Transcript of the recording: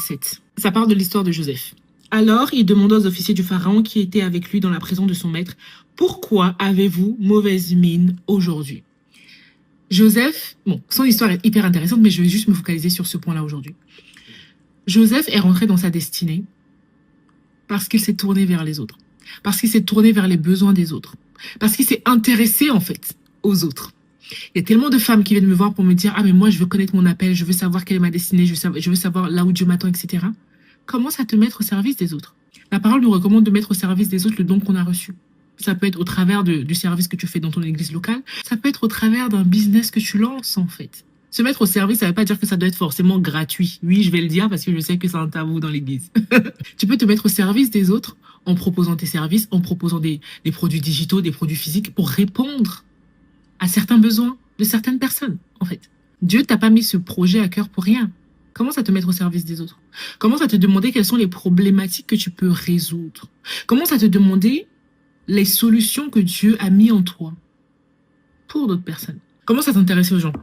7. Ça part de l'histoire de Joseph. Alors, il demanda aux officiers du Pharaon qui étaient avec lui dans la prison de son maître, « Pourquoi avez-vous mauvaise mine aujourd'hui ?» Joseph, bon, son histoire est hyper intéressante, mais je vais juste me focaliser sur ce point-là aujourd'hui. Joseph est rentré dans sa destinée parce qu'il s'est tourné vers les autres, parce qu'il s'est tourné vers les besoins des autres, parce qu'il s'est intéressé en fait aux autres. Il y a tellement de femmes qui viennent me voir pour me dire « Ah mais moi je veux connaître mon appel, je veux savoir quelle est ma destinée, je veux savoir là où Dieu m'attend, etc. » Commence à te mettre au service des autres. La parole nous recommande de mettre au service des autres le don qu'on a reçu. Ça peut être au travers du service que tu fais dans ton église locale. Ça peut être au travers d'un business que tu lances, en fait. Se mettre au service, ça ne veut pas dire que ça doit être forcément gratuit. Oui, je vais le dire parce que je sais que c'est un tabou dans l'église. Tu peux te mettre au service des autres en proposant tes services, en proposant des produits digitaux, des produits physiques pour répondre à certains besoins de certaines personnes, en fait. Dieu t'a pas mis ce projet à cœur pour rien. Commence à te mettre au service des autres. Commence à te demander quelles sont les problématiques que tu peux résoudre. Commence à te demander les solutions que Dieu a mis en toi pour d'autres personnes. Commence à t'intéresser aux gens.